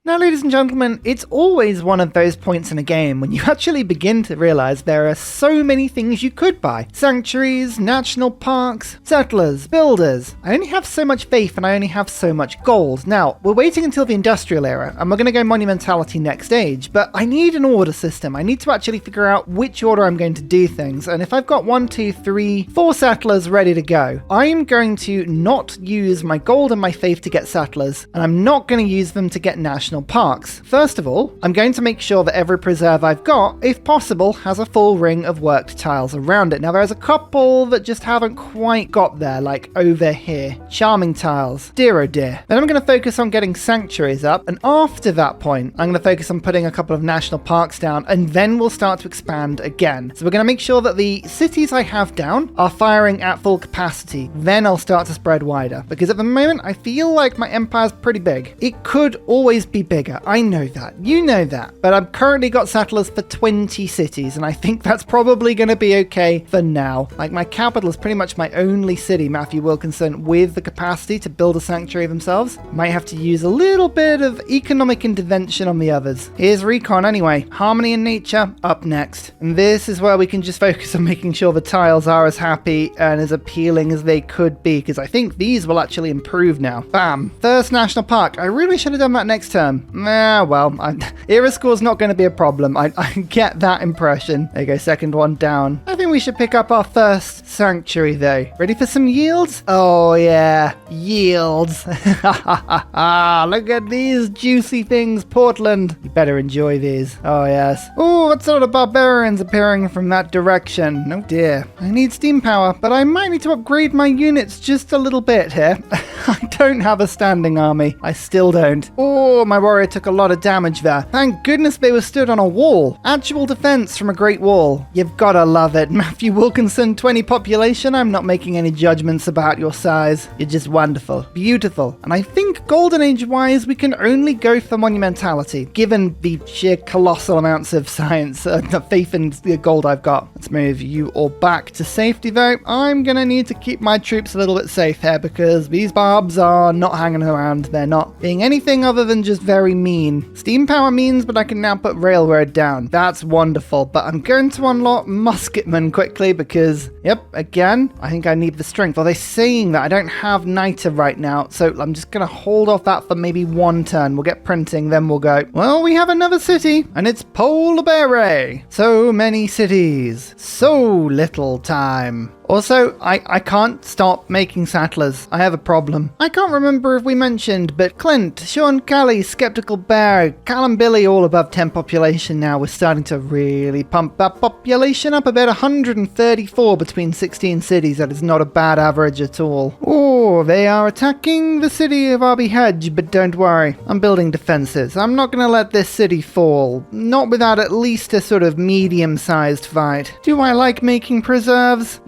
Now, ladies and gentlemen, it's always one of those points in a game when you actually begin to realize there are so many things you could buy. Sanctuaries, national parks, settlers, builders. I only have so much faith and I only have so much gold. Now, we're waiting until the industrial era and we're going to go monumentality next stage, but I need an order system. I need to actually figure out which order I'm going to do things. And if I've got 1, 2, 3, 4 settlers ready to go, I'm going to not use my gold and my faith to get settlers, and I'm not going to use them to get national parks. First of all, I'm going to make sure that every preserve I've got, if possible, has a full ring of worked tiles around it. Now, there's a couple that just haven't quite got there, like over here. Charming tiles. Dear oh dear. Then I'm going to focus on getting sanctuaries up, and after that point, I'm going to focus on putting a couple of national parks down, and then we'll start to expand again. So we're going to make sure that the cities I have down are firing at full capacity. Then I'll start to spread wider, because at the moment, I feel like my empire's pretty big. It could always be bigger. I know that. You know that. But I've currently got settlers for 20 cities, and I think that's probably going to be okay for now. Like, my capital is pretty much my only city, Matthew Wilkinson, with the capacity to build a sanctuary themselves. Might have to use a little bit of economic intervention on the others. Here's recon anyway. Harmony in nature, up next. And this is where we can just focus on making sure the tiles are as happy and as appealing as they could be, because I think these will actually improve now. Bam. First national park. I really should have done that next term. Well, era score's not going to be a problem. I get that impression. There you go, second one down. I think we should pick up our first sanctuary though. Ready for some yields? Oh yeah, yields. Look at these juicy things, Portland. You better enjoy these. Oh yes. Oh, what's all the barbarians appearing from that direction? Oh dear. I need steam power, but I might need to upgrade my units just a little bit here. I don't have a standing army. I still don't. Oh, my warrior took a lot of damage there. Thank goodness they were stood on a wall. Actual defense from a great wall. You've gotta love it. Matthew Wilkinson, 20 population. I'm not making any judgments about your size. You're just wonderful. Beautiful. And I think Golden Age wise, we can only go for monumentality, given the sheer colossal amounts of science, the faith and the gold I've got. Let's move you all back to safety though. I'm gonna need to keep my troops a little bit safe here because these Barbs are not hanging around. They're not being anything other than just very mean. Steam power means, but I can now put railroad down. That's wonderful, but I'm going to unlock musketmen quickly because, yep, again, I think I need the strength. Are they saying that I don't have niter right now? So I'm just going to hold off that for maybe one turn. We'll get printing, then we'll go. Well, we have another city, and it's Polar. So many cities, so little time. Also, I can't stop making settlers. I have a problem. I can't remember if we mentioned, but Clint, Sean Kelly, Skeptical Bear, Callum Billy, all above 10 population now. We're starting to really pump that population up a bit. 134 between 16 cities. That is not a bad average at all. Oh, they are attacking the city of Arby Hedge, but don't worry. I'm building defenses. I'm not going to let this city fall. Not without at least a sort of medium-sized fight. Do I like making preserves?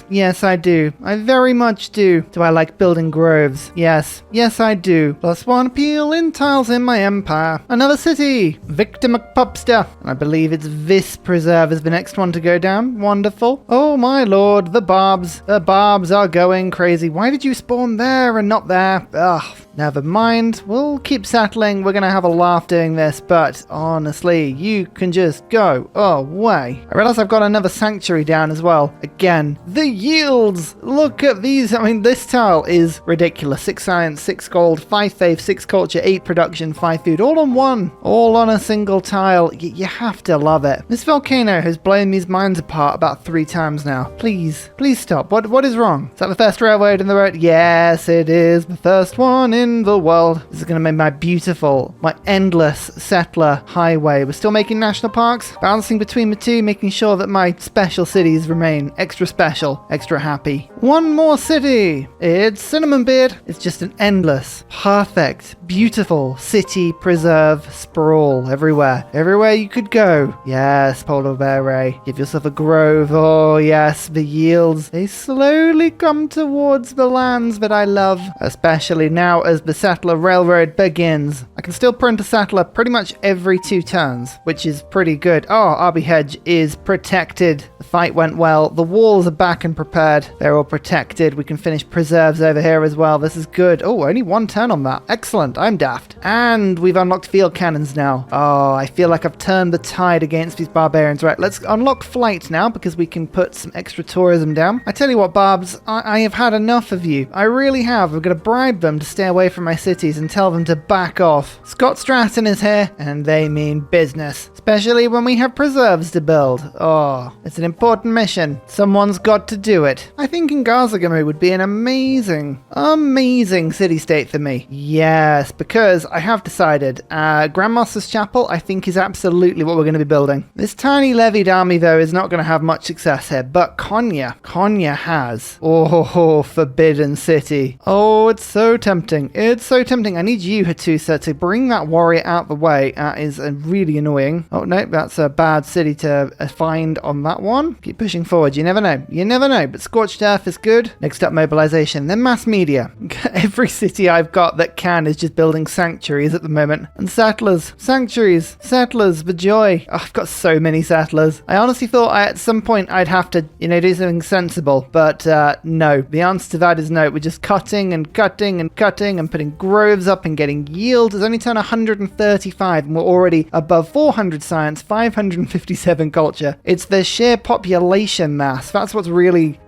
Yes, I do. I very much do. Do I like building groves? Yes, I do. +1 appeal in tiles in my empire. Another city, Victor McPupster. And I believe it's this preserve is the next one to go down. Wonderful. Oh my lord, the Barbs. The Barbs are going crazy. Why did you spawn there and not there? Ugh. Never mind, we'll keep settling. We're going to have a laugh doing this, but honestly, you can just go away. I realize I've got another sanctuary down as well. Again, the yields! Look at these. I mean, this tile is ridiculous. 6 science, 6 gold, 5 faith, 6 culture, 8 production, 5 food, all on one. All on a single tile. You have to love it. This volcano has blown these mines apart about 3 times now. Please stop. What is wrong? Is that the first railroad in the road? Yes, it is. The first one in the world. This is going to make my beautiful, my endless settler highway. We're still making national parks, bouncing between the two, making sure that my special cities remain extra special, extra happy. One more city. It's Cinnamon Beard. It's just an endless, perfect, beautiful city preserve sprawl everywhere. Everywhere you could go. Yes, Polar Bear Ray. Give yourself a grove. Oh yes, the yields. They slowly come towards the lands that I love, especially now as the Settler Railroad begins. I can still print a settler pretty much every 2 turns, which is pretty good. Oh, RB Hedge is protected. The fight went well. The walls are back and prepared. They're all protected. We can finish preserves over here as well. This is good. Oh, only 1 turn on that. Excellent. I'm daft. And we've unlocked field cannons now. Oh, I feel like I've turned the tide against these barbarians. Right, let's unlock flight now because we can put some extra tourism down. I tell you what, Barbs, I have had enough of you. I really have. I'm going to bribe them to stay away from my cities and tell them to back off. Scott Stratton is here, and they mean business. Especially when we have preserves to build. Oh, it's an important mission. Someone's got to do it. I think Ngazagamu would be an amazing city-state for me. Yes, because I have decided Grandmaster's Chapel, I think, is absolutely what we're going to be building. This tiny levied army, though, is not going to have much success here, but Konya has. Oh, Forbidden City. Oh, it's so tempting. It's so tempting. I need you, Hattusa, to bring that warrior out the way. That is really annoying. Oh, no, that's a bad city to find on that one. Keep pushing forward. You never know. You never know, but Scorched Earth is good. Next up, mobilization. Then mass media. Every city I've got that can is just building sanctuaries at the moment. And settlers. Sanctuaries. Settlers. The joy. Oh, I've got so many settlers. I honestly thought at some point I'd have to, do something sensible, but no. The answer to that is no. We're just cutting and cutting and cutting and putting groves up and getting yield. It's only turned 135 and we're already above 400 science, 557 culture. It's the sheer population mass. That's what's really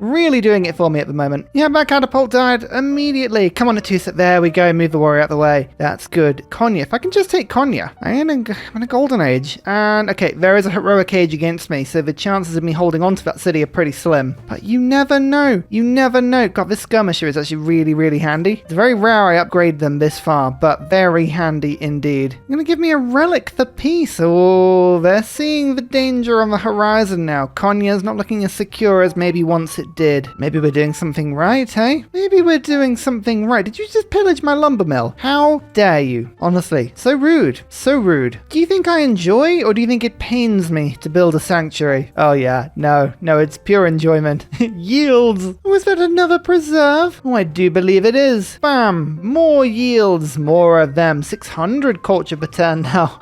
doing it for me at the moment. Yeah, that catapult died immediately. Come on, Hattusa. There we go. Move the warrior out the way. That's good. Konya. If I can just take Konya. I'm in a golden age. And okay, there is a heroic age against me, so the chances of me holding on to that city are pretty slim. But you never know. You never know. God, this skirmisher is actually really handy. It's very rare I upgrade them this far, but very handy indeed. You're going to give me a relic for peace. Oh, they're seeing the danger on the horizon now. Konya's not looking as secure as maybe once it did. Maybe we're doing something right, hey? Maybe we're doing something right. Did you just pillage my lumber mill? How dare you? Honestly, so rude. So rude. Do you think I enjoy, or do you think it pains me to build a sanctuary? Oh yeah, no, it's pure enjoyment. Yields! Was that another preserve? Oh, I do believe it is. Bam! More yields, more of them. 600 culture per turn now.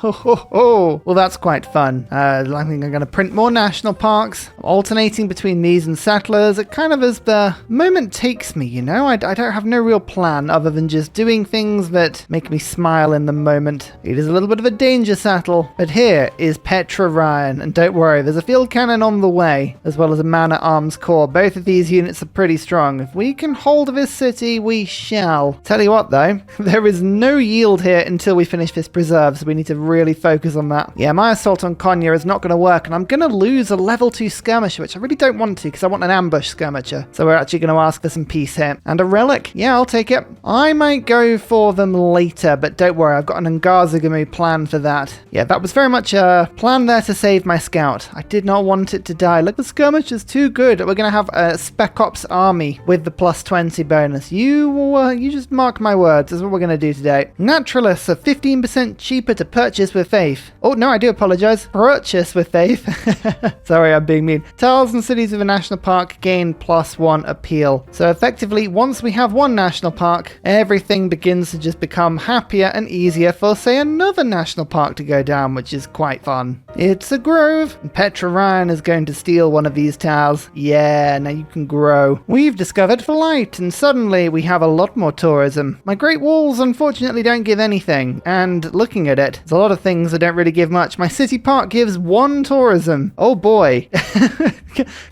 Well, that's quite fun. I think I'm going to print more national parks, alternating between these and settlers. It kind of as the moment takes me, I don't have no real plan other than just doing things that make me smile in the moment. It is a little bit of a danger settle, but here is Petra Ryan, and don't worry, there's a field cannon on the way, as well as a man-at-arms corps. Both of these units are pretty strong. If we can hold this city, we shall. Tell you what, though, there is no yield here until we finish this preserve, so we need to really focus on that. Yeah, my assault on Konya is not going to work, and I'm going to lose a level 2 skirmisher, which I really don't want to, because I want an ambush skirmisher. So we're actually going to ask for some peace here. And a relic. Yeah, I'll take it. I might go for them later, but don't worry, I've got an Ngazagamu plan for that. Yeah, that was very much a plan there to save my scout. I did not want it to die. Look, the skirmish is too good. We're going to have a Spec Ops army with the plus 20 bonus. You just mark my words. That's what we're going to do today. Naturalists are 15% cheaper to purchase with faith. Oh, no, I do apologize. Purchase with faith. Sorry, I'm being mean. Tiles and cities with a national park gain +1 appeal. So effectively, once we have one national park, everything begins to just become happier and easier for, say, another national park to go down, which is quite fun. It's a grove, and Petra Ryan is going to steal one of these tiles. Yeah, now you can grow. We've discovered flight, and suddenly we have a lot more tourism. My Great Walls unfortunately don't give anything, and looking at it, there's a lot of things that don't really give much. My city park gives 1 tourism. Oh boy.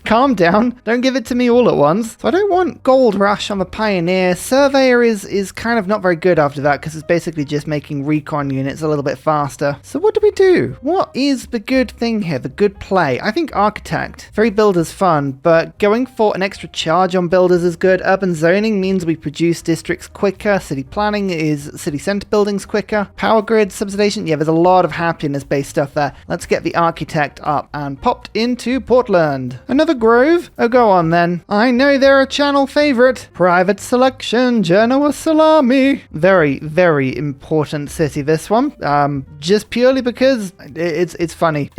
Calm down. Don't give it to me all at once. So I don't want Gold Rush on the Pioneer. Surveyor is kind of not very good after that, because it's basically just making recon units a little bit faster. So what do we do? What is the good thing here? The good play? I think Architect. Very builders fun, but going for an extra charge on builders is good. Urban zoning means we produce districts quicker. City planning is city center buildings quicker. Power grid subsidization. Yeah, there's a lot of happiness based stuff there. Let's get the Architect up and popped into Portland. Another grove? Oh, go on then. I know they're a channel favorite. Private selection, Genoa Salami. Very important city, this one. Just purely because it's funny.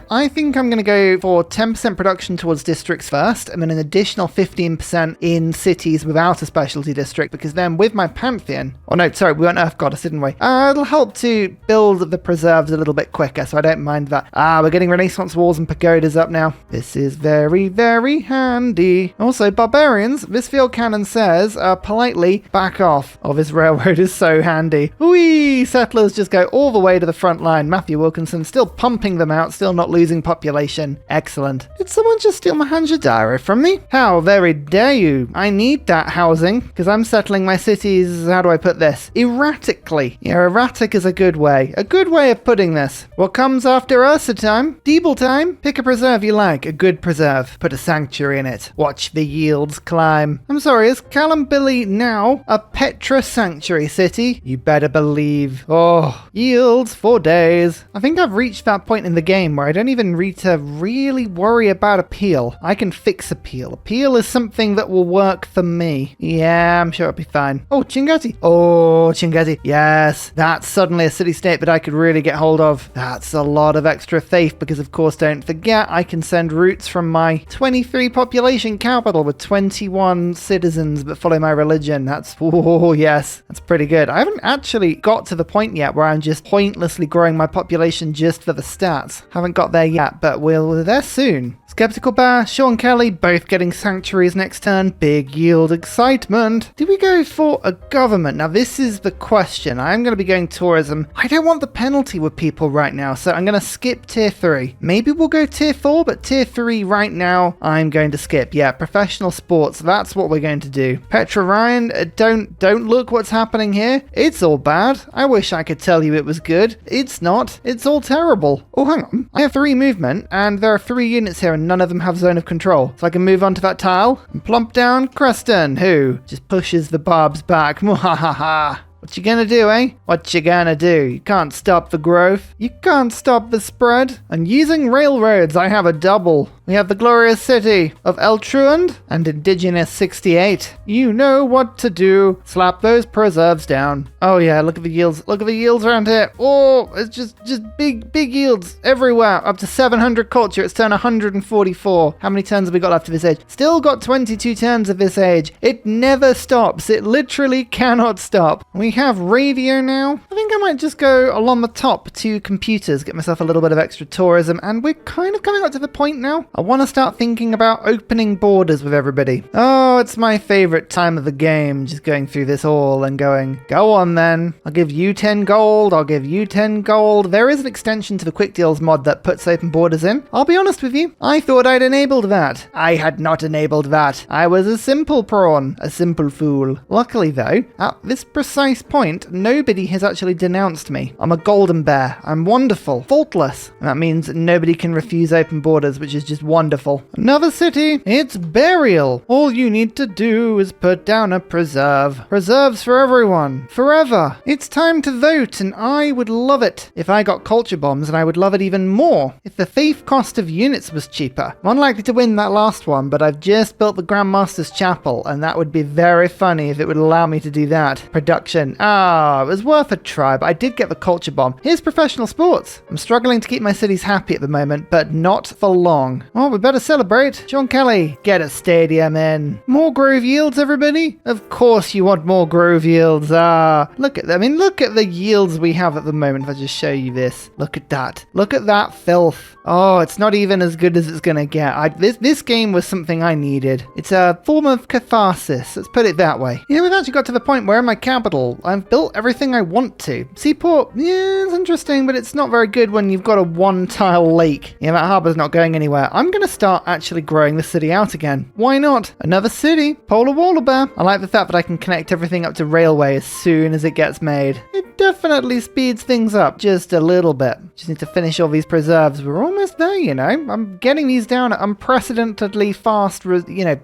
I think I'm going to go for 10% production towards districts first, and then an additional 15% in cities without a specialty district, because then with my Pantheon, oh no, sorry, we went Earth Goddess, didn't we? It'll help to build the preserves a little bit quicker, so I don't mind that. We're getting Renaissance walls and pagodas up now. This is very, very handy. Also, barbarians, this field cannon says, politely back off. Oh, this railroad is so handy. Whee! Settlers just go all the way to the front line. Matthew Wilkinson still pumping them out, still not losing population. Excellent. Did someone just steal my Hanjadara from me? How very dare you? I need that housing, because I'm settling my cities, how do I put this? Erratically. Yeah, erratic is a good way of putting this. What comes after Ursa time? Deeble time? Pick a preserve you like, a good preserve. Put a sanctuary in it. Watch the yields climb. I'm sorry, is Calambilly now a Petra sanctuary city? You better believe. Oh, yields for days. I think I've reached that point in the game where I don't even need to really worry about appeal. I can fix appeal. Appeal is something that will work for me. Yeah, I'm sure it'll be fine. Oh, Chingati. Oh, Chingati. Yes, that's suddenly a city-state that I could really get hold of. That's a lot of extra faith because, of course, don't forget, I can send routes from my 23 population capital with 21 citizens that follow my religion. That's, oh, yes, that's pretty good. I haven't actually got to the point yet where I'm just pointlessly growing my population just for the stats. Haven't got there yet, but we're there soon. Skeptical Bear, Sean Kelly, both getting sanctuaries next turn. Big yield excitement. Do we go for a government? Now, this is the question. I'm going to be going tourism. I don't want the penalty with people right now, so I'm going to skip tier 3. Maybe we'll go tier 4, but tier 3 right now, I'm going to skip. Yeah, professional sports, that's what we're going to do. Petra Ryan, don't look what's happening here. It's all bad. I wish I could tell you it was good. It's not. It's all terrible. Oh, hang on. I have 3 movement, and there are 3 units here, and none of them have zone of control. So I can move onto that tile and plump down Creston, who just pushes the Barbs back. Mwahaha. What you gonna do, eh? What you gonna do? You can't stop the growth. You can't stop the spread. And using railroads, I have a double. We have the glorious city of Eltruand and Indigenous 68. You know what to do. Slap those preserves down. Oh yeah, look at the yields. Look at the yields around here. Oh, it's just big yields everywhere. Up to 700 culture. It's turn 144. How many turns have we got left of this age? Still got 22 turns of this age. It never stops. It literally cannot stop. We have radio now. I think I might just go along the top to computers, get myself a little bit of extra tourism, and we're kind of coming up to the point now. I want to start thinking about opening borders with everybody. Oh, it's my favorite time of the game, just going through this all and going, go on then. I'll give you 10 gold. I'll give you 10 gold. There is an extension to the quick deals mod that puts open borders in. I'll be honest with you, I thought I'd enabled that. I had not enabled that. I was a simple prawn, a simple fool. Luckily though, at this precise point, nobody has actually denounced me. I'm a golden bear. I'm wonderful, faultless. And that means nobody can refuse open borders, which is just wonderful. Another city, it's Burial. All you need to do is put down a preserve. Preserves for everyone, forever. It's time to vote, and I would love it if I got culture bombs, and I would love it even more if the faith cost of units was cheaper. I'm unlikely to win that last one, but I've just built the Grandmaster's Chapel, and that would be very funny if it would allow me to do that. Production. It was worth a try, but I did get the culture bomb. Here's professional sports. I'm struggling to keep my cities happy at the moment, but not for long. Well, we better celebrate. Sean Kelly, get a stadium in. More grove yields, everybody? Of course you want more grove yields. Look at them. I mean, look at the yields we have at the moment. If I just show you this. Look at that. Look at that filth. Oh, it's not even as good as it's gonna get. This game was something I needed. It's a form of catharsis. Let's put it that way. You know, we've actually got to the point where in my capital, I've built everything I want to. Seaport, yeah, it's interesting, but it's not very good when you've got a 1-tile lake. Yeah, that harbor's not going anywhere. I'm gonna start actually growing the city out again. Why not? Another city, Polar Wallabear. I like the fact that I can connect everything up to railway as soon as it gets made. It definitely speeds things up just a little bit. Just need to finish all these preserves. We're almost there, you know. I'm getting these down at unprecedentedly fast,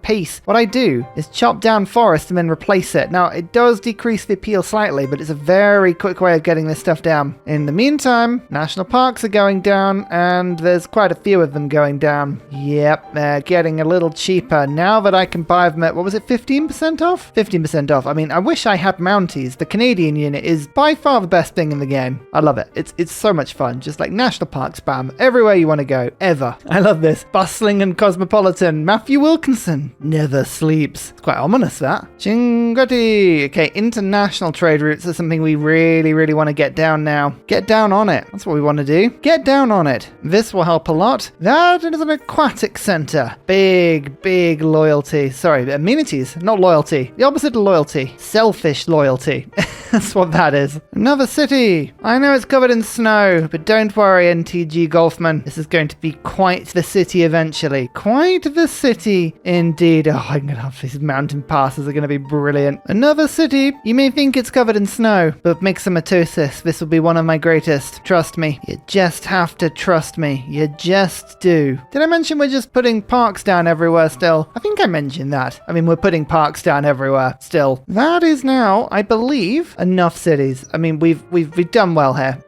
pace. What I do is chop down forest and then replace it. Now, it does decrease the appeal slightly, but it's a very quick way of getting this stuff down. In the meantime, national parks are going down, and there's quite a few of them going down. Yep, they're getting a little cheaper now that I can buy them at, what was it, 15% off? 15% off. I mean, I wish I had Mounties. The Canadian unit is by far the best thing in the game. I love it. It's so much fun. Just like national park spam everywhere you want to go, ever. I love this. Bustling and cosmopolitan. Matthew Wilkinson never sleeps. It's quite ominous, that. Chinguetti. Okay, international trade routes are something we really, really want to get down now. Get down on it. That's what we want to do. Get down on it. This will help a lot. That is an aquatic center. Big, big loyalty. Sorry, amenities, not loyalty. The opposite of loyalty. Selfish loyalty. That's what that is. Another city. I know it's covered in snow, but don't worry, NTG Golfman. This is going to be quite the city eventually. Quite the city indeed. Oh, I'm going to have these mountain passes are going to be brilliant. Another city. You may think it's covered in snow, but myxomatosis, this will be one of my greatest. Trust me. You just have to trust me. You just do. Did I mention we're just putting parks down everywhere still? I think I mentioned that. I mean, we're putting parks down everywhere still. That is now, I believe, enough cities. I mean, we've done well here.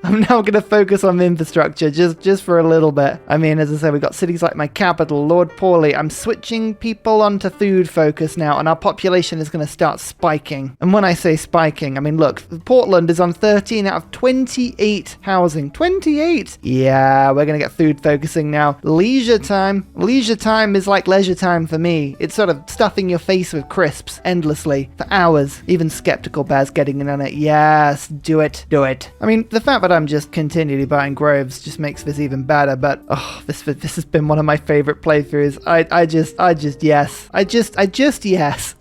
I'm now going to focus on the infrastructure just for a little bit. I mean, as I say, we've got cities like my capital, Lord Paulie. I'm switching people onto food focus now, and our population is going to start spiking. And when I say spiking, I mean, look, Portland is on 13 out of 28 housing. 28! Yeah, we're going to get food focusing now. Lijia Time. Lijia Time is like leisure time for me. It's sort of stuffing your face with crisps endlessly for hours. Even Skeptical Bear's getting in on it. Yes, do it. Do it. I mean, the fact that I'm just continually buying groves just makes this even better, but this has been one of my favorite playthroughs. I just yes.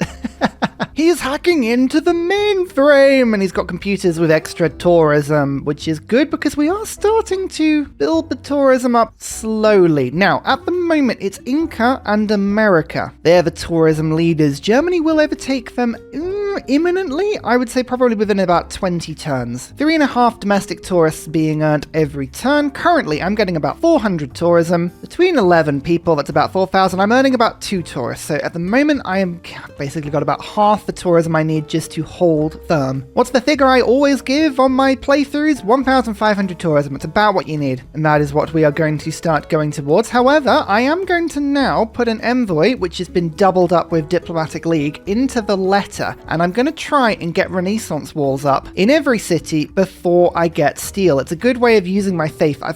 He's hacking into the mainframe, and he's got computers with extra tourism, which is good because we are starting to build the tourism up slowly. Now, at the moment, it's Inca and America. They're the tourism leaders. Germany will overtake them imminently. I would say probably within about 20 turns. 3.5 domestic tourists being earned every turn. Currently, I'm getting about 400 tourism. Between 11 people, that's about 4,000. I'm earning about 2 tourists. So at the moment, I am basically got about half the tourism I need just to hold firm. What's the figure I always give on my playthroughs? 1,500 tourism. It's about what you need. And that is what we are going to start going towards. However, I am going to now put an envoy, which has been doubled up with Diplomatic League, into the letter. And I'm going to try and get Renaissance walls up in every city before I get steel. It's a good way of using my faith. I've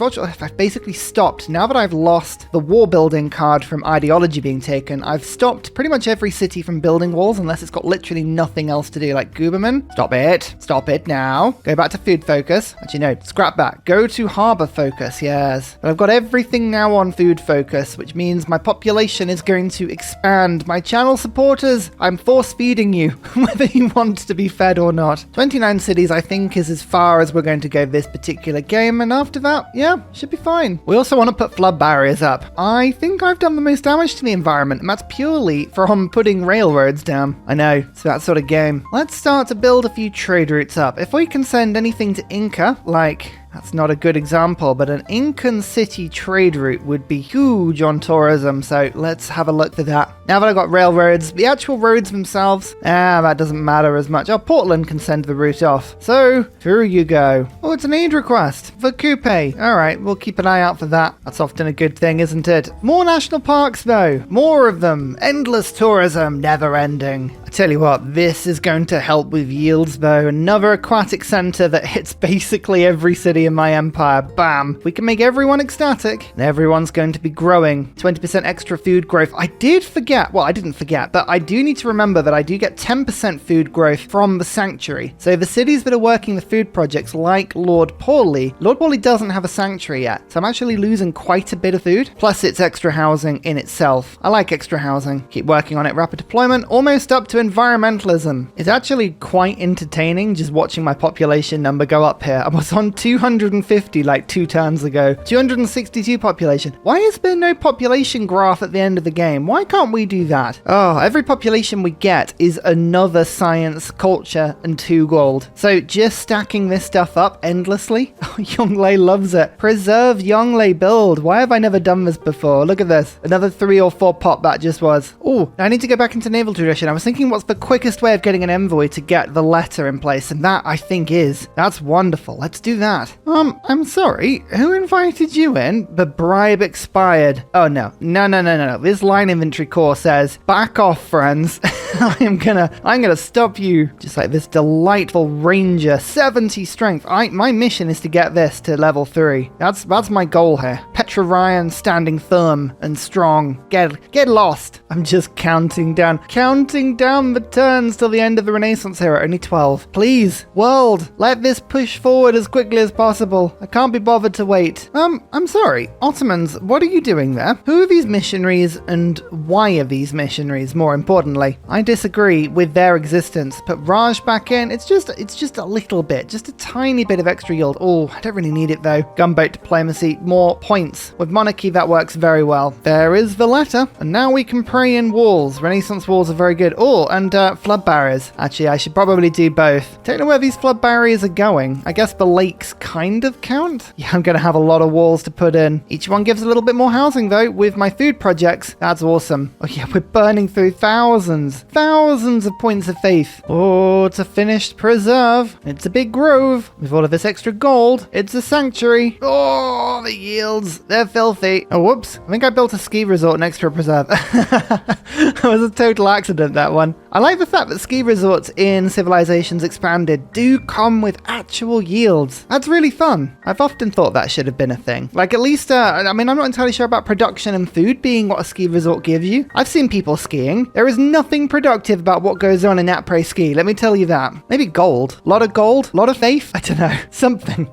basically stopped. Now that I've lost the war building card from ideology being taken, I've stopped pretty much every city from building walls unless it's got literally nothing else to do, like Guberman. Stop it. Stop it now. Go back to food focus. Actually, no, scrap that. Go to harbor focus, yes. But I've got everything now on food focus, which means my population is going to expand. My channel supporters, I'm force feeding you, whether you want to be fed or not. 29 cities, I think, is as far as we're going to go this particular game, and after that, yeah, should be fine. We also want to put flood barriers up. I think I've done the most damage to the environment, and that's purely from putting railroads down. I know, it's that sort of game. Let's start to build a few trade routes up. If we can send anything to Inca, like... That's not a good example, but an Incan city trade route would be huge on tourism, so let's have a look for that. Now that I've got railroads, the actual roads themselves, that doesn't matter as much. Oh, Portland can send the route off. So, through you go. Oh, it's an aid request for Coupe. Alright, we'll keep an eye out for that. That's often a good thing, isn't it? More national parks, though. More of them. Endless tourism, never ending. I tell you what, this is going to help with yields, though. Another aquatic center that hits basically every city in my empire. Bam. We can make everyone ecstatic, and everyone's going to be growing. 20% extra food growth. I did forget, well, I didn't forget, but I do need to remember that I do get 10% food growth from the Sanctuary. So the cities that are working the food projects, like Lord Paulie doesn't have a sanctuary yet, so I'm actually losing quite a bit of food. Plus, it's extra housing in itself. I like extra housing. Keep working on it. Rapid deployment, almost up to environmentalism. It's actually quite entertaining just watching my population number go up here. I was on 250 like 2 turns ago. 262 population. Why is there no population graph at the end of the game? Why can't we do that? Oh, every population we get is another science, culture, and 2 gold. So just stacking this stuff up endlessly. Oh, Yongle loves it. Preserve Yongle build. Why have I never done this before? Look at this. Another 3 or 4 pop that just was. Oh, I need to go back into naval tradition. I was thinking thinking what's the quickest way of getting an envoy to get the letter in place, and that, I think, that's wonderful. Let's do that. I'm sorry, who invited you in? The bribe expired. Oh, no. No. This line inventory core says, back off, friends. I'm gonna stop you. Just like this delightful ranger, 70 strength. My mission is to get this to level 3. That's my goal here. Petra Ryan standing firm and strong. Get lost. I'm just counting down the turns till the end of the Renaissance era. Only 12. Please, world, let this push forward as quickly as possible. I can't be bothered to wait. I'm sorry. Ottomans, what are you doing there? Who are these missionaries and why are these missionaries, more importantly? I disagree with their existence. Put Raj back in. It's just a little bit, just a tiny bit of extra yield. Oh, I don't really need it though. Gunboat diplomacy, more points. With monarchy, that works very well. There is the letter, and now we can pray in walls. Renaissance walls are very good. Oh, and flood barriers. Actually, I should probably do both. Don't know where these flood barriers are going. I guess the lakes kind of count. Yeah, I'm gonna have a lot of walls to put in. Each one gives a little bit more housing though with my food projects. That's awesome. Oh yeah, we're burning through thousands of points of faith. Oh, it's a finished preserve. It's a big grove with all of this extra gold. It's a sanctuary. Oh, the yields, they're filthy. Oh, whoops. I think I built a ski resort next to a preserve. It was a total accident, that one. I like the fact that ski resorts in Civilizations Expanded do come with actual yields. That's really fun. I've often thought that should have been a thing. Like at least, I mean, I'm not entirely sure about production and food being what a ski resort gives you. I've seen people skiing. There is nothing productive about what goes on in après-ski, let me tell you that. Maybe gold. A lot of gold, a lot of faith. I don't know. Something.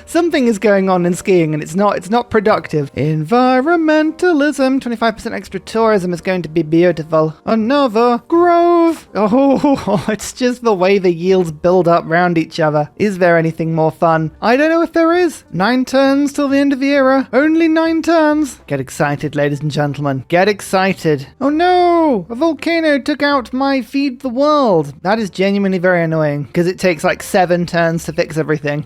Something is going on in skiing and it's not productive. Environmentalism, 25% extra tourism is going to be beautiful. Another grove. Oh, it's just the way the yields build up round each other. Is there anything more fun? I don't know if there is. 9 turns till the end of the era. Only 9 turns. Get excited, ladies and gentlemen. Get excited. Oh no! A volcano took out my feed the world. That is genuinely very annoying because it takes like 7 turns to fix everything.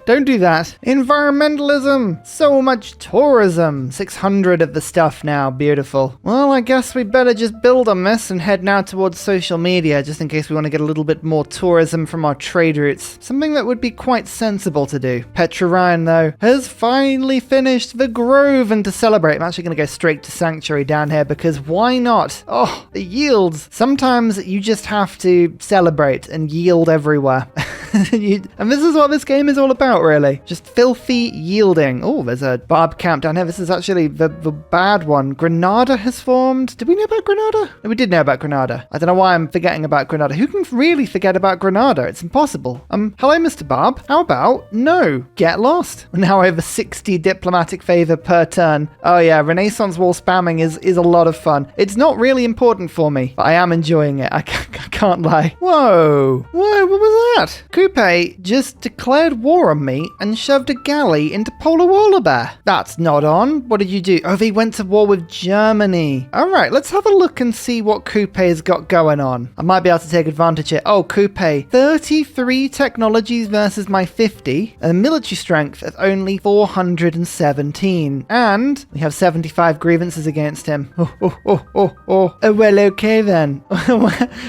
Don't do that. Environmentalism. So much tourism. 600 of the stuff now. Beautiful. Well, I guess we better just build on this and head now towards social media just in case we want to get a little bit more tourism from our trade routes. Something that would be quite sensible to do. Petra Ryan, though, has finally finished the grove, and to celebrate, I'm actually going to go straight to Sanctuary down here because why not? Oh, the yields. Sometimes you just have to celebrate and yield everywhere. And this is what this game is all about, really. Just filthy yielding. Oh, there's a barb camp down here. This is actually the bad one. Granada has formed. Did we know about Granada? No, we did know about Granada. I don't know why I'm forgetting about Granada. Who can really forget about Granada? It's impossible. Hello, Mr. Barb. How about no? Get lost. We're now over 60 diplomatic favor per turn. Oh yeah, Renaissance wall spamming is a lot of fun. It's not really important for me, but I am enjoying it. I can't lie. Whoa, what was that? Coupe just declared war on me and shoved a galley into Polar Waller Bear. That's not on. What did you do? Oh, they went to war with Germany. All right, let's have a look and see what Coupe's got going on. I might be able to take advantage here. Oh, Coupe, 33 technologies versus my 50, and military strength of only 417. And we have 75 grievances against him. Oh, well, okay then.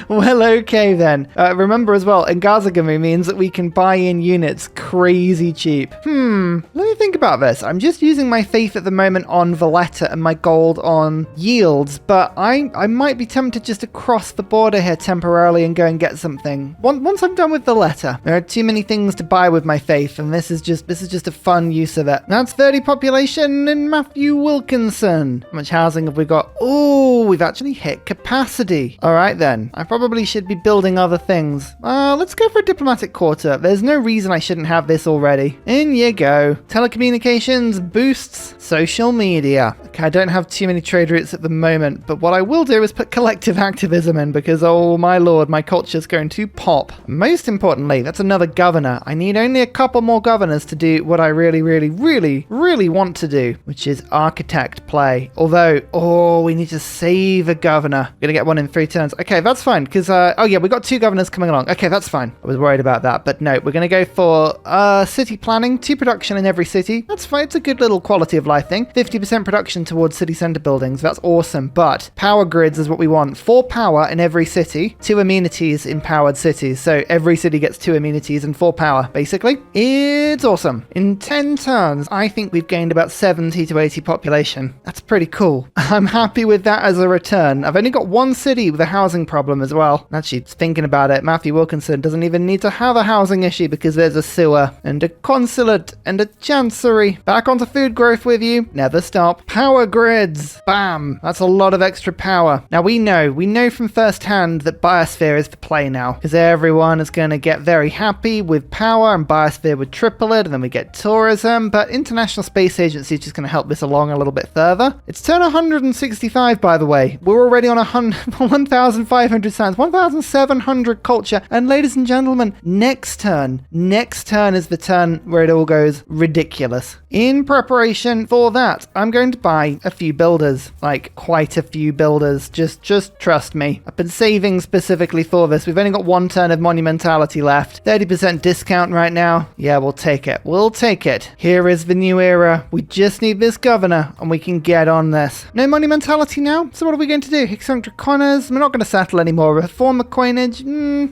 Well, okay then. Remember as well, Ngazagami means that we can buy in units crazy cheap. Let me think about this. I'm just using my faith at the moment on Valletta and my gold on yields, but I might be tempted just to cross the border here temporarily and go and get something. Once I'm done with Valletta, there are too many things to buy with my faith, and this is just a fun use of it. That's 30 population in Matthew Wilkinson. How much housing have we got? Oh, we've actually hit capacity. All right then. I probably should be building other things. Let's go for a diplomatic quarter. There's no reason I shouldn't have this already. In you go. Telecommunications boosts social media. Okay, I don't have too many trade routes at the moment, but what I will do is put collective activism in because, oh my lord, my culture's going to pop. Most importantly, that's another governor. I need only a couple more governors to do what I really want to do, which is architect play. Although, we need to save a governor. We're gonna get one in 3 turns. Okay, that's fine, because, oh yeah, we got 2 governors coming along. Okay, that's fine. I was worried about that, but no, we're gonna go for city planning, 2 production in every city. That's fine. It's a good little quality of life thing. 50% production towards city center buildings. That's awesome, but power grids is what we want. 4 4 power in every city, 2 amenities in powered cities. So every city gets 2 amenities and 4 power, basically. It's awesome. In 10 turns, I think we've gained about 70 to 80 population. That's pretty cool. I'm happy with that as a return. I've only got 1 city with a housing problem as well. Actually, thinking about it, Matthew Wilkinson doesn't even need to have a housing issue because there's a sewer and a consulate and a chancery. Back onto food growth with you. Never stop. Power grids. Bam. That's a lot of extra power. Now we know from first hand that Biosphere is the play now because everyone is going to get very happy with power and Biosphere would triple it and then we get tourism, but International Space Agency is just going to help this along a little bit further. It's turn 165 by the way. We're already on 1,500 science, 1,700 culture, and ladies and gentlemen, next turn is the turn where it all goes ridiculous. In preparation for that, I'm going to buy a few builders, like quite a few builders. Just trust me. I've been saving specifically for this. We've only got 1 turn of monumentality left. 30% discount right now. Yeah, we'll take it. We'll take it. Here is the new era. We just need this governor and we can get on this. No monumentality now? So what are we going to do? Eccentric Connors? We're not going to settle anymore. Reform the coinage?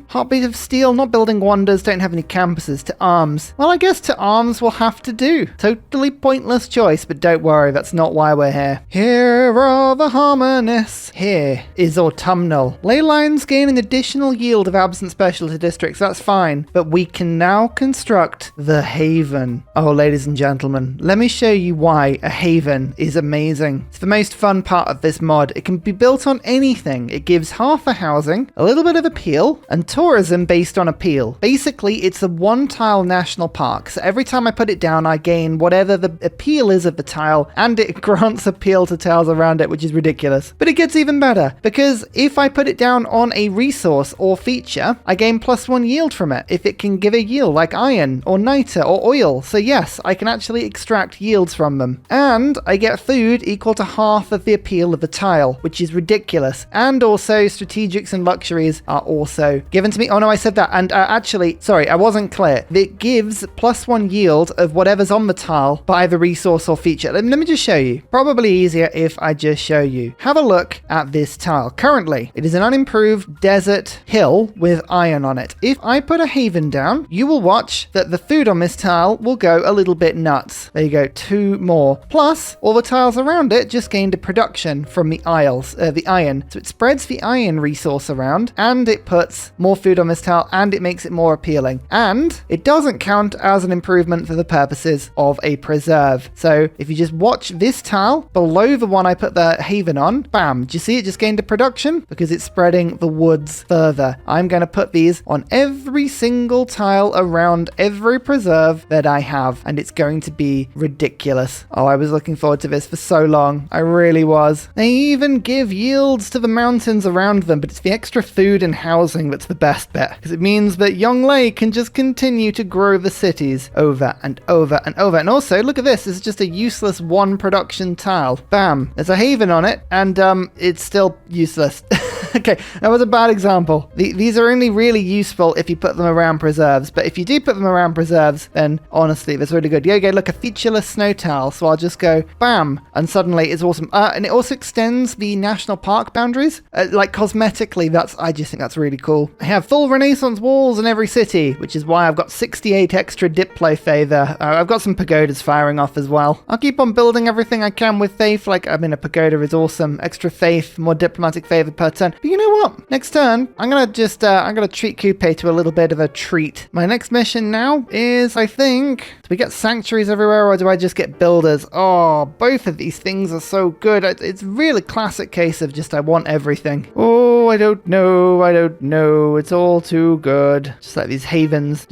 Heartbeat of Steel? Not building wonders. Don't have any campuses. To arms. Well, I guess to arms we'll have to do. Totally pointless choice, but don't worry. That's not why we're here. Here are the harmonists. Here is autumnal. Ley lines gain an additional yield of absent specialty districts. That's fine. But we can now construct the haven. Oh, ladies and gentlemen, let me show you why a haven is amazing. It's the most fun part of this mod. It can be built on anything. It gives half a housing, a little bit of appeal, and tourism based on appeal. Basically, it's a 1-tile national park. So every time I put it down, I gain whatever the appeal is of the tile, and it grants appeal to tiles around it, which is ridiculous. But it gets even better, because if I put it down on a resource or feature, I gain +1 yield from it, if it can give a yield, like iron, or niter, or oil. So yes, I can actually extract yields from them. And I get food equal to half of the appeal of the tile, which is ridiculous. And also, strategics and luxuries are also given to me. Oh no, I said that. And actually, sorry, I wasn't clear. It gives +1 yield of whatever's on the tile by the resource or feature. Let me just show you. Probably easier if I just show you. Have a look at this tile. Currently, it is an unimproved desert hill with iron on it. If I put a haven down, you will watch that the food on this tile will go a little bit nuts. There you go, 2 more. Plus, all the tiles around it just gained a production from the iron. So it spreads the iron resource around, and it puts more food on this tile, and it makes it more appealing. And it doesn't count as an improvement for the purposes of a preserve. So if you just watch this tile below the one I put the haven on, bam, do you see it just gained a production? Because it's spreading the woods further. I'm going to put these on every single tile around every preserve that I have, and it's going to be ridiculous. Oh, I was looking forward to this for so long. I really was. They even give yields to the mountains around them, but it's the extra food and housing that's the best bit, because it means that Yongle can just continue to grow the cities over and over and over. And also, look at this. This is just a useless 1 production tile. Bam. There's a haven on it, and it's still useless. Okay, that was a bad example. These are only really useful if you put them around preserves, but if you do put them around preserves, then honestly, that's really good. Okay, look, a featureless snow tile. So I'll just go bam, and suddenly it's awesome. And it also extends the national park boundaries, like cosmetically. I just think that's really cool. I have full Renaissance walls in every city, which is why I've got 68 extra Diplo Favour. I've got some pagodas firing off as well. I'll keep on building everything I can with faith. Like, I mean, a pagoda is awesome. Extra faith, more diplomatic favour per turn. But you know what? Next turn, I'm gonna treat Coupe to a little bit of a treat. My next mission now is, I think, do we get sanctuaries everywhere, or do I just get builders? Oh, both of these things are so good. It's really classic case of just I want everything. Oh, I don't know. It's all too good. Just like these havens.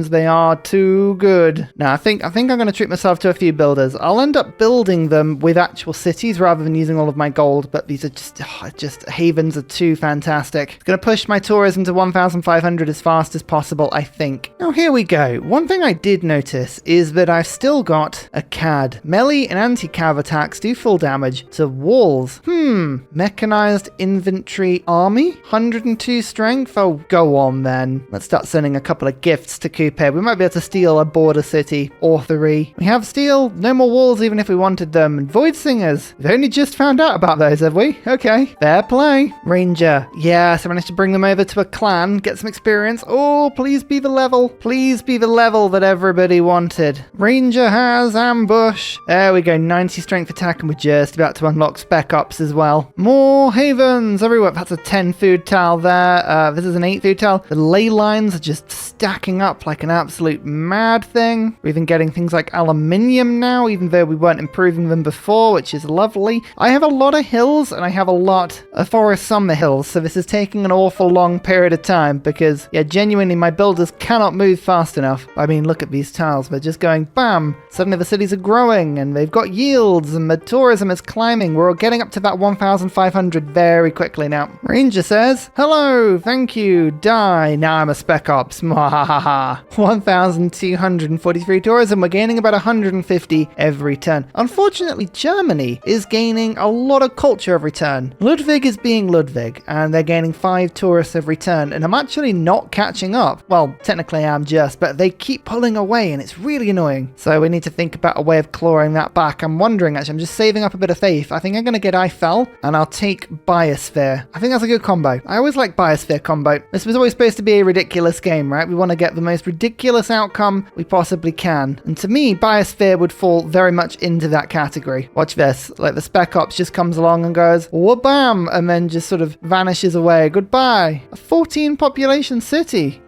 They are too good. Now, I think I'm gonna treat myself to a few builders. I'll end up building them with actual cities rather than using all of my gold, but these are just havens are too fantastic. It's gonna push my tourism to 1,500 as fast as possible, I think. Now, here we go. One thing I did notice is that I've still got a CAD. Melee and anti-cav attacks do full damage to walls. Mechanized inventory infantry army, 102 strength. Oh, go on then. Let's start sending a couple of gifts to Coupe. We might be able to steal a border city or 3. We have steel, no more walls even if we wanted them. And Void Singers. We've only just found out about those, have we? Okay, fair play. Ranger. Yes, I managed to bring them over to a clan, get some experience. Oh, please be the level. Please be the level that everybody wanted. Ranger has ambush. There we go, 90 strength attack, and we're just about to unlock Spec Ops as well. More havens everywhere. That's a 10 food tile there. This is an 8 food tile. The ley lines are just stacking up like an absolute mad thing. We're even getting things like aluminium now, even though we weren't improving them before, which is lovely. I have a lot of hills, and I have a lot of forests on the hills, so this is taking an awful long period of time because, yeah, genuinely, my builders cannot move fast enough. I mean, look at these tiles. They're just going bam. Suddenly the cities are growing, and they've got yields, and the tourism is climbing. We're all getting up to that 1,500 very quickly now. Ranger says, hello, thank you, die. Now I'm a Spec Ops. 1,243 tourism. We're gaining about 150 every turn. Unfortunately, Germany is gaining a lot of culture every turn. Ludwig is being Ludwig, and they're gaining 5 tourists every turn, and I'm actually not catching up. Well, technically I am just, but they keep pulling away, and it's really annoying. So we need to think about a way of clawing that back. I'm wondering, actually, I'm just saving up a bit of faith. I think I'm going to get Eiffel, and I'll take Biosphere. I think that's a good combo. I always like Biosphere combo. This was always supposed to be a ridiculous game, right? We want to get the most ridiculous outcome we possibly can. And to me, Biosphere would fall very much into that category. Watch this. Like the Spec Ops just comes along and goes, wha-bam, and then just sort of vanishes away. Goodbye. A 14 population city.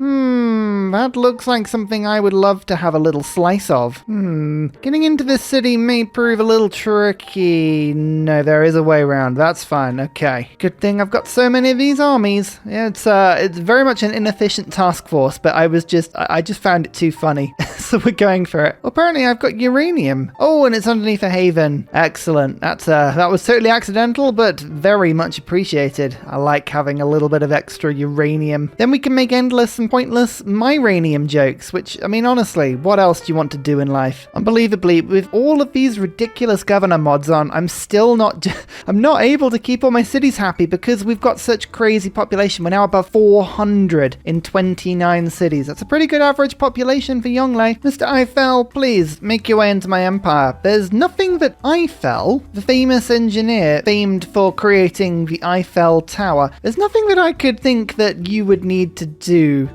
That looks like something I would love to have a little slice of. Getting into this city may prove a little tricky. No, there is a way around. That's fine. Okay. Good thing I've got so many of these armies. Yeah, it's very much an inefficient task force, but I just found it too funny. So we're going for it. Well, apparently I've got uranium. Oh, and it's underneath a haven. Excellent. That was totally accidental, but very much appreciated. I like having a little bit of extra uranium. Then we can make endless and pointless myranium jokes, which, I mean, honestly, what else do you want to do in life? Unbelievably, with all of these ridiculous governor mods on, I'm not able to keep all my cities happy because we've got such crazy population. We're now above 400 in 29 cities. That's a pretty good average population for Yongle. Mr. Eiffel, please make your way into my empire. There's nothing that Eiffel, the famous engineer famed for creating the Eiffel Tower, there's nothing that I could think that you would need to do.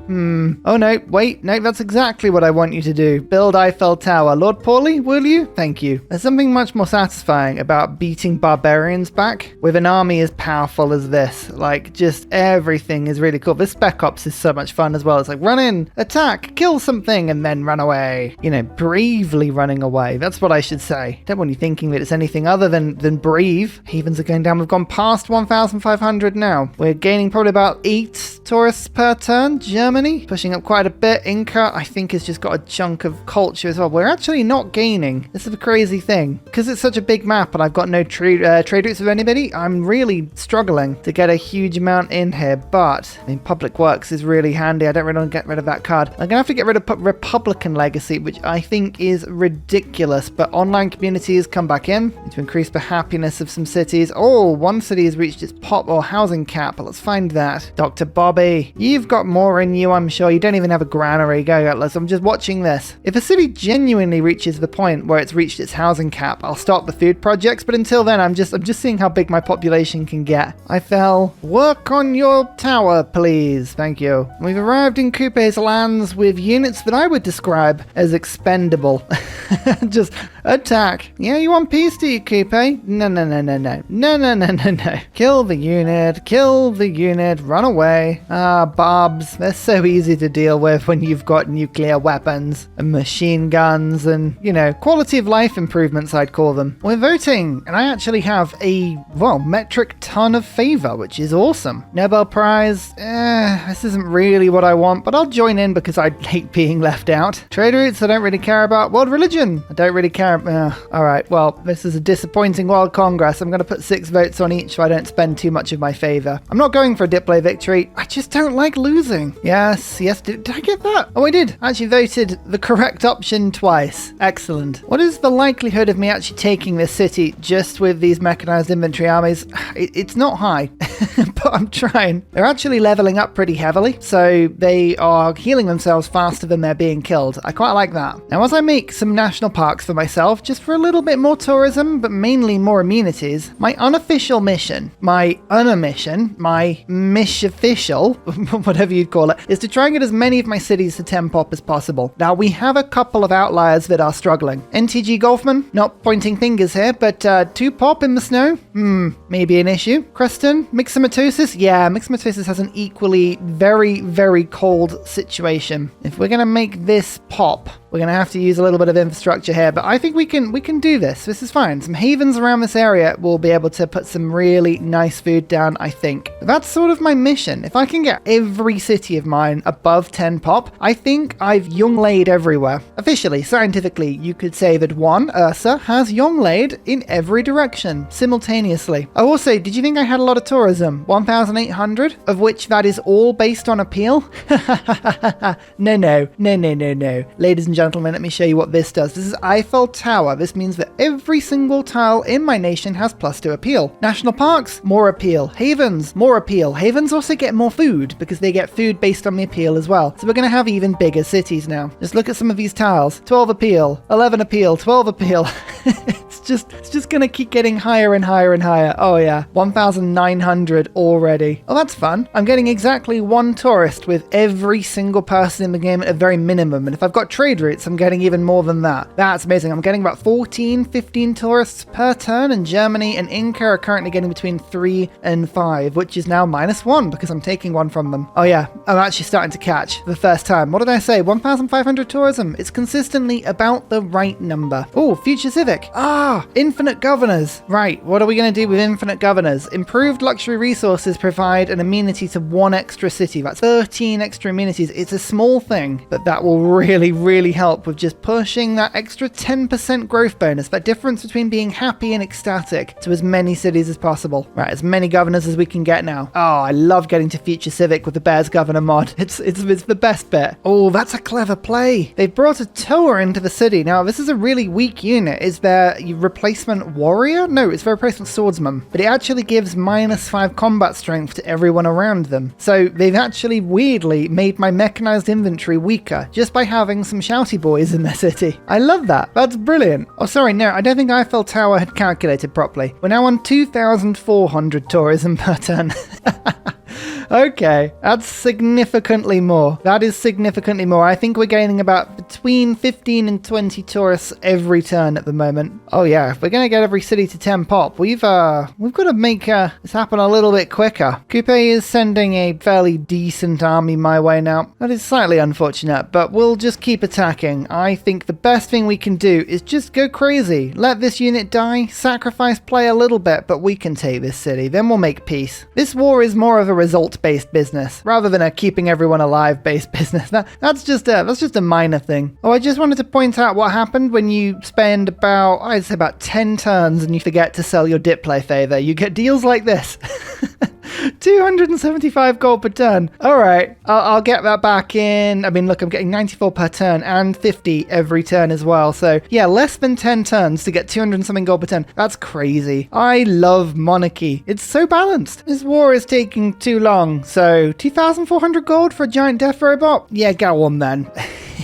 Oh no, wait, no, that's exactly what I want you to do. Build Eiffel Tower. Lord Paulie, will you? Thank you. There's something much more satisfying about beating barbarians back with an army as powerful as this. Like, just everything is really cool. This Spec Ops is so much fun as well. It's like, run in, attack, kill something, and then run away. You know, bravely running away. That's what I should say. Don't want you thinking that it's anything other than brave. Havens are going down. We've gone past 1,500 now. We're gaining probably about 8 tourists per turn. Germany, pushing up quite a bit. Inca, I think, has just got a chunk of culture as well. We're actually not gaining. This is a crazy thing. Because it's such a big map and I've got no trade routes with anybody, I'm really struggling to get a huge amount in here. But, I mean, Public Works is really handy. I don't really want to get rid of that card. I'm going to have to get rid of Republican Legacy, which I think is ridiculous. But online communities come back in to increase the happiness of some cities. Oh, one city has reached its pop or housing cap. Let's find that. Dr. Bobby, you've got more in you, I'm sure. You don't even have a granary. Go, Atlas. I'm just watching this. If a city genuinely reaches the point where it's reached its housing cap, I'll start the food projects. But until then, I'm just seeing how big my population can get. Eiffel, work on your tower, please. Thank you. We've arrived in Coupe's lands with units that I would describe as expendable. Just attack. Yeah, you want peace, do you, Coupe? No. No. Kill the unit, run away. Barbs, they're so easy to deal with when you've got nuclear weapons and machine guns and, you know, quality of life improvements, I'd call them. We're voting, and I actually have a, metric ton of favor, which is awesome. Nobel Prize, this isn't really what I want, but I'll join in because I hate being left out. Trade routes, I don't really care about. World religion, I don't really care. All right, well, this is a disappointing World Congress. I'm going to put 6 votes on each so I don't spend too much of my favor. I'm not going for a Diplo victory. I just don't like losing. Yes, did I get that? Oh, I did. I actually voted the correct option twice. Excellent. What is the likelihood of me actually taking this city just with these mechanized infantry armies? It's not high, but I'm trying. They're actually leveling up pretty heavily, so they are healing themselves faster than they're being killed. I quite like that. Now, as I make some national parks for myself, just for a little bit more tourism, but mainly more amenities, my unofficial mission, my unomission, my mish-official, whatever you'd call it, is to try and get as many of my cities to 10 pop as possible. Now, we have a couple of outliers that are struggling. NTG Golfman, not pointing fingers here, but 2 pop in the snow? Maybe an issue. Creston, Myxomatosis? Yeah, Myxomatosis has an equally very, very cold situation. If we're going to make this pop, we're going to have to use a little bit of infrastructure here, but I think we can do this. This is fine. Some havens around this area will be able to put some really nice food down, I think. That's sort of my mission. If I can get every city of mine above 10 pop, I think I've Yongle'd everywhere. Officially, scientifically, you could say that one Ursa has Yongle'd in every direction, simultaneously. Oh, also, did you think I had a lot of tourism? 1,800? Of which that is all based on appeal? No. Ladies and gentlemen, let me show you what this does. This is Eiffel Tower. This means that every single tile in my nation has +2 appeal. National parks, more appeal. Havens, more appeal. Havens also get more food because they get food based on the appeal as well. So we're going to have even bigger cities now. Just look at some of these tiles. 12 appeal, 11 appeal, 12 appeal. It's just going to keep getting higher and higher and higher. Oh yeah, 1,900 already. Oh, that's fun. I'm getting exactly 1 tourist with every single person in the game at a very minimum. And if I've got trade routes, I'm getting even more than that. That's amazing. I'm getting about 14, 15 tourists per turn, and Germany and Inca are currently getting between 3 and 5, which is now -1 because I'm taking 1 from them. Oh yeah, I'm actually starting to catch for the first time. What did I say? 1,500 tourism. It's consistently about the right number. Oh, future Civic. Infinite governors. Right, what are we going to do with infinite governors? Improved luxury resources provide an amenity to 1 extra city. That's 13 extra amenities. It's a small thing, but that will really help with just pushing that extra 10% growth bonus, that difference between being happy and ecstatic, to as many cities as possible. Right, as many governors as we can get now. Oh, I love getting to future Civic with the Bears governor mod. It's the best bit. Oh, that's a clever play. They've brought a Toa into the city. Now, this is a really weak unit. Is their replacement warrior? No, it's their replacement swordsman, but it actually gives -5 combat strength to everyone around them. So they've actually weirdly made my mechanized inventory weaker just by having some shouty boys in their city. I love that. That's brilliant. Oh, sorry, no, I don't think Eiffel Tower had calculated properly. We're now on 2,400 tourism per turn. Okay, that's significantly more. That is significantly more. I think we're gaining about between 15 and 20 tourists every turn at the moment. Oh yeah, if we're going to get every city to 10 pop, we've got to make this happen a little bit quicker. Coupe is sending a fairly decent army my way now. That is slightly unfortunate, but we'll just keep attacking. I think the best thing we can do is just go crazy. Let this unit die, sacrifice play a little bit, but we can take this city. Then we'll make peace. This war is more of a result-based business rather than a keeping everyone alive-based business. That's just a minor thing. Oh, I just wanted to point out what happened when you spend I'd say about 10 turns and you forget to sell your Diplo Favour. You get deals like this. 275 gold per turn. All right, I'll get that back in. I mean, look, I'm getting 94 per turn and 50 every turn as well. So yeah, less than 10 turns to get 200 and something gold per turn. That's crazy. I love monarchy. It's so balanced. This war is taking too long. So 2,400 gold for a giant death robot? Yeah, go on then.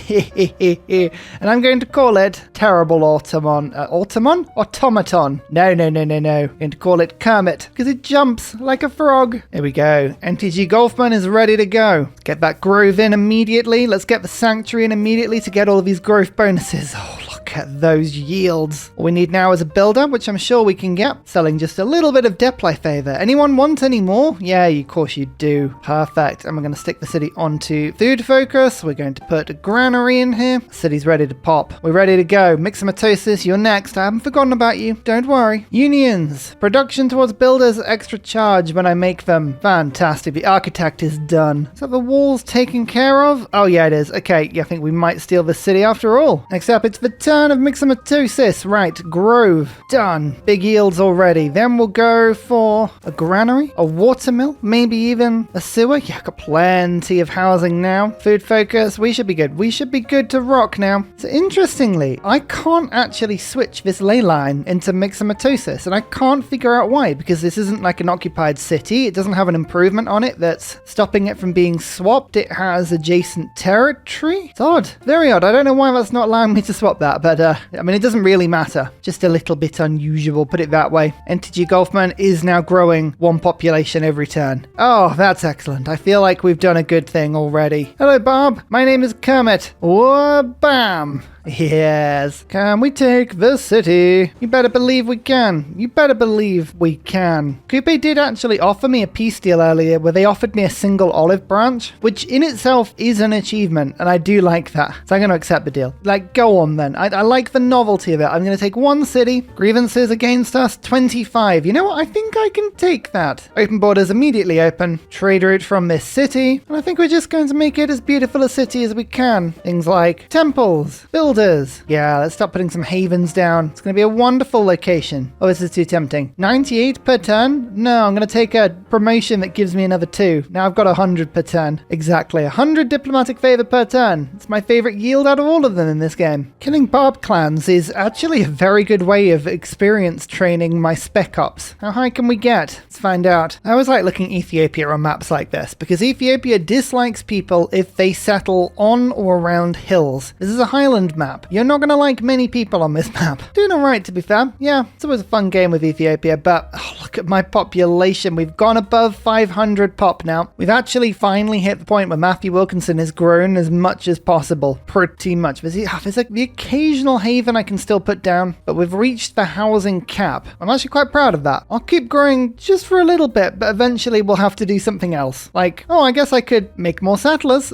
And I'm going to call it Terrible Automaton. Automaton. No. I'm going to call it Kermit because it jumps like a frog. There we go. NTG Golfman is ready to go. Get that grove in immediately. Let's get the Sanctuary in immediately to get all of these growth bonuses. Oh, look. Look at those yields. All we need now is a builder, which I'm sure we can get. Selling just a little bit of Diplo Favour. Anyone want any more? Yeah, of course you do. Perfect. And we're going to stick the city onto food focus. We're going to put a granary in here. City's ready to pop. We're ready to go. Myxomatosis, you're next. I haven't forgotten about you. Don't worry. Unions. Production towards builders, extra charge when I make them. Fantastic. The architect is done. Is that the walls taken care of? Oh yeah, it is. Okay, yeah, I think we might steal the city after all. Next up, it's the turn of Myxomatosis. Right, Grove. Done. Big yields already. Then we'll go for a granary, a watermill, maybe even a sewer. Yeah, got plenty of housing now. Food focus. We should be good. We should be good to rock now. So interestingly, I can't actually switch this ley line into Myxomatosis, and I can't figure out why, because this isn't like an occupied city. It doesn't have an improvement on it that's stopping it from being swapped. It has adjacent territory. It's odd. Very odd. I don't know why that's not allowing me to swap that, but I mean, it doesn't really matter. Just a little bit unusual, put it that way. NTG Golfman is now growing one population every turn. Oh, that's excellent. I feel like we've done a good thing already. Hello, Barb. My name is Kermit. Whoa, bam. Yes. Can we take the city? You better believe we can. You better believe we can. Coupe did actually offer me a peace deal earlier where they offered me a single olive branch, which in itself is an achievement, and I do like that. So I'm going to accept the deal. Like, go on then. I like the novelty of it. I'm going to take one city. Grievances against us, 25. You know what? I think I can take that. Open borders immediately open. Trade route from this city. And I think we're just going to make it as beautiful a city as we can. Things like temples, buildings. Yeah, let's start putting some havens down. It's going to be a wonderful location. Oh, this is too tempting. 98 per turn? No, I'm going to take a promotion that gives me another 2. Now I've got 100 per turn. Exactly, 100 diplomatic favor per turn. It's my favorite yield out of all of them in this game. Killing Barb clans is actually a very good way of experience training my spec ops. How high can we get? Let's find out. I always like looking at Ethiopia on maps like this, because Ethiopia dislikes people if they settle on or around hills. This is a highland map. You're not going to like many people on this map. Doing alright, to be fair. Yeah, it's always a fun game with Ethiopia, but look at my population. We've gone above 500 pop now. We've actually finally hit the point where Matthew Wilkinson has grown as much as possible. Pretty much. There's like the occasional haven I can still put down, but we've reached the housing cap. I'm actually quite proud of that. I'll keep growing just for a little bit, but eventually we'll have to do something else. Like, oh, I guess I could make more settlers.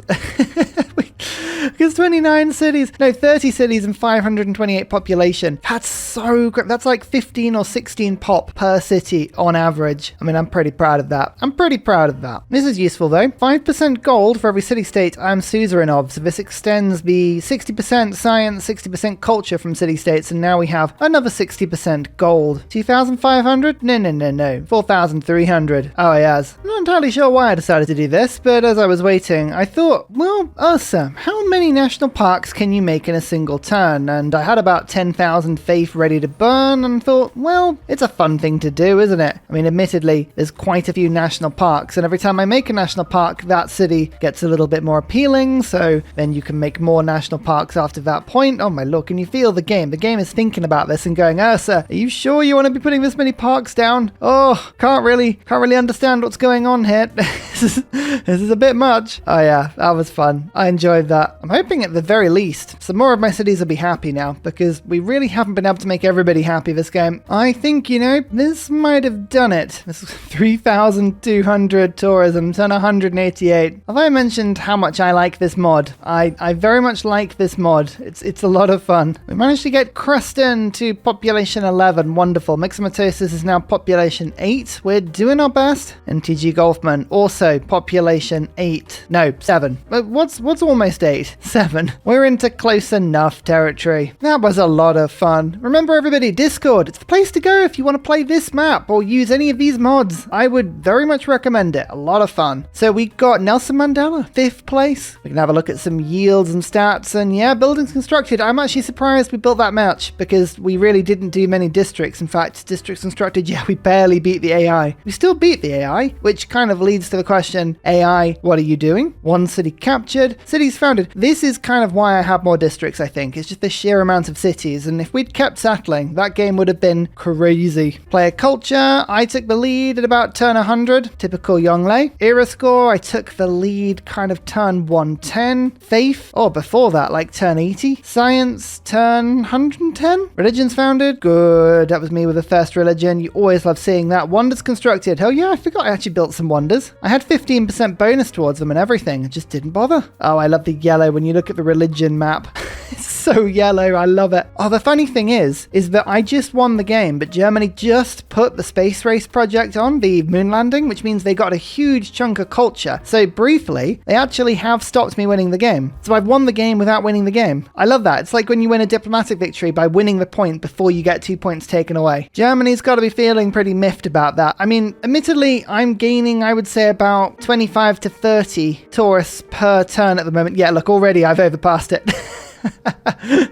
Because 29 cities, no, 30 cities and 528 population. That's so great. That's like 15 or 16 pop per city on average. I mean, I'm pretty proud of that. This is useful though. 5% gold for every city-state I'm suzerain of. So this extends the 60% science, 60% culture from city-states, and now we have another 60% gold. 2,500? No. 4,300. Oh, yes. I'm not entirely sure why I decided to do this, but as I was waiting, I thought, well, Ursa, how many national parks can you make in a single turn? And I had about 10,000 faith ready to burn and thought, well, it's a fun thing to do, isn't it? I mean, admittedly, there's quite a few national parks, and every time I make a national park, that city gets a little bit more appealing, so then you can make more national parks after that point. Oh my lord, can you feel the game? The game is thinking about this and going, Ursa, are you sure you want to be putting this many parks down? Oh, can't really understand what's going on here. This is a bit much. Oh yeah, that was fun. I enjoyed that. I'm hoping at the very least some more of my cities will be happy now, because we really haven't been able to make everybody happy this game. I think, you know, this might have done it. This is 3,200 tourism, turn 188. Have I mentioned how much I like this mod? I very much like this mod. It's a lot of fun. We managed to get Creston to population 11. Wonderful. Myxomatosis is now population 8. We're doing our best. NTG Golfman also population 8. No, 7. But what's almost 8? 7. We're into close enough territory. That was a lot of fun. Remember everybody, Discord, it's the place to go if you want to play this map or use any of these mods. I would very much recommend it. A lot of fun. So we got Nelson Mandela, 5th place. We can have a look at some yields and stats, and yeah, buildings constructed. I'm actually surprised we built that much, because we really didn't do many districts. In fact, districts constructed, yeah, we barely beat the AI. We still beat the AI, which kind of leads to the question, AI, what are you doing? One city captured. Cities cities founded. This is kind of why I have more districts, I think. It's just the sheer amount of cities, and if we'd kept settling, that game would have been crazy. Player culture, I took the lead at about turn 100, typical Yongle. Era score, I took the lead kind of turn 110. Faith, before that, like turn 80. Science, turn 110. Religions founded, good. That was me with the first religion. You always love seeing that. Wonders constructed. Hell yeah, I forgot I actually built some wonders. I had 15% bonus towards them and everything. I just didn't bother. Oh, I love the yellow when you look at the religion map. It's so yellow. I love it. Oh, the funny thing is that I just won the game, but Germany just put the space race project on, the moon landing, which means they got a huge chunk of culture. So briefly, they actually have stopped me winning the game. So I've won the game without winning the game. I love that. It's like when you win a diplomatic victory by winning the point before you get 2 points taken away. Germany's got to be feeling pretty miffed about that. I mean, admittedly, I'm gaining, I would say, about 25 to 30 tourists per turn at the moment. Yeah, look, already I've overpassed it.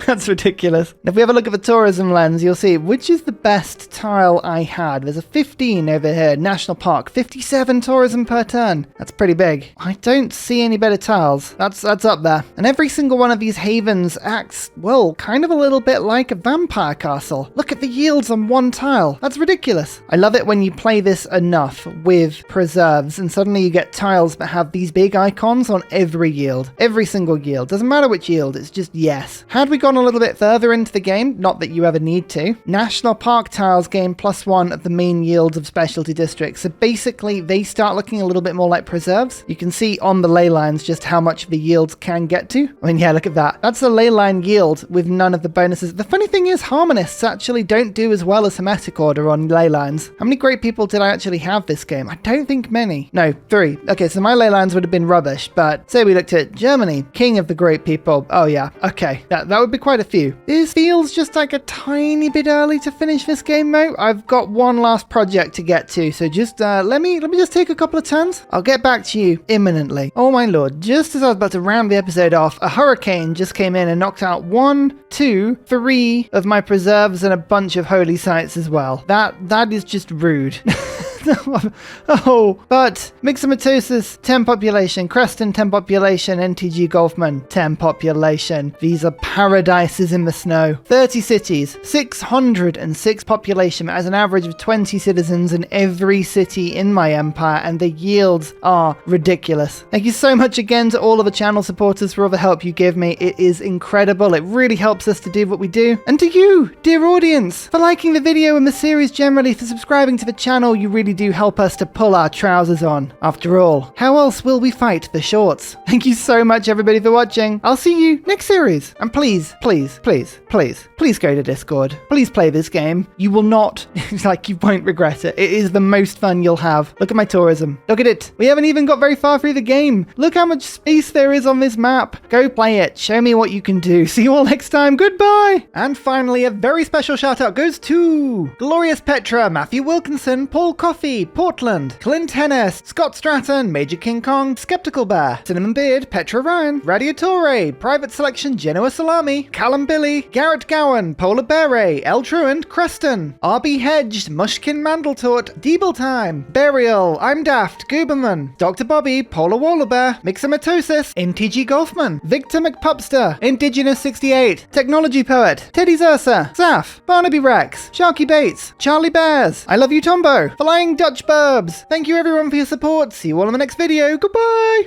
That's ridiculous. If we have a look at the tourism lens, you'll see which is the best tile I had. There's a 15 over here, National Park, 57 tourism per turn. That's pretty big. I don't see any better tiles. That's up there. And every single one of these havens acts, well, kind of a little bit like a vampire castle. Look at the yields on one tile. That's ridiculous. I love it when you play this enough with preserves and suddenly you get tiles that have these big icons on every yield. Every single yield. Doesn't matter which yield, it's just yes. Had we gone a little bit further into the game, not that you ever need to, National Park tiles gain +1 of the main yields of specialty districts. So basically, they start looking a little bit more like preserves. You can see on the ley lines just how much the yields can get to. I mean, yeah, look at that. That's a ley line yield with none of the bonuses. The funny thing is, Harmonists actually don't do as well as Hermetic Order on ley lines. How many great people did I actually have this game? I don't think many. No, 3. Okay, so my ley lines would have been rubbish, but say we looked at Germany, king of the great people. Oh yeah, okay, that would be quite a few. This feels just like a tiny bit early to finish this game, though. I've got one last project to get to, so just let me just take a couple of turns. I'll get back to you imminently. Oh my lord, just as I was about to round the episode off, a hurricane just came in and knocked out 1, 2, 3 of my preserves and a bunch of holy sites as well. That is just rude. Oh, but Myxomatosis, 10 population, Creston, 10 population, NTG Golfman, 10 population. These are paradises in the snow. 30 cities, 606 population, as an average of 20 citizens in every city in my empire, and the yields are ridiculous. Thank you so much again to all of the channel supporters for all the help you give me. It is incredible. It really helps us to do what we do. And to you, dear audience, for liking the video and the series generally, for subscribing to the channel. You really do help us to pull our trousers on. After all, how else will we fight the shorts? Thank you so much, everybody, for watching. I'll see you next series. And please, please, please, please, please go to Discord. Please play this game. You will not, like, you won't regret it. It is the most fun you'll have. Look at my tourism. Look at it. We haven't even got very far through the game. Look how much space there is on this map. Go play it. Show me what you can do. See you all next time. Goodbye. And finally, a very special shout out goes to Glorious Petra, Matthew Wilkinson, Paul Coffey, Portland, Clint Hennis, Scott Stratton, Major King Kong, Skeptical Bear, Cinnamon Beard, Petra Ryan, Radiatore, Private Selection, Genoa Salami, Callum Billy, Garrett Gowan, Polar Beret, El Truant, Creston, RB Hedged, Mushkin Mandletort, Deeble Time, Burial, I'm Daft, Gooberman, Dr. Bobby, Polar Wallabear, Myxomatosis, NTG Golfman, Victor McPupster, Indigenous 68, Technology Poet, Teddy's Ursa, Zaf, Barnaby Rex, Sharky Bates, Charlie Bears, I Love You Tombo, Flying Dutch Barbs. Thank you everyone for your support. See you all in the next video. Goodbye.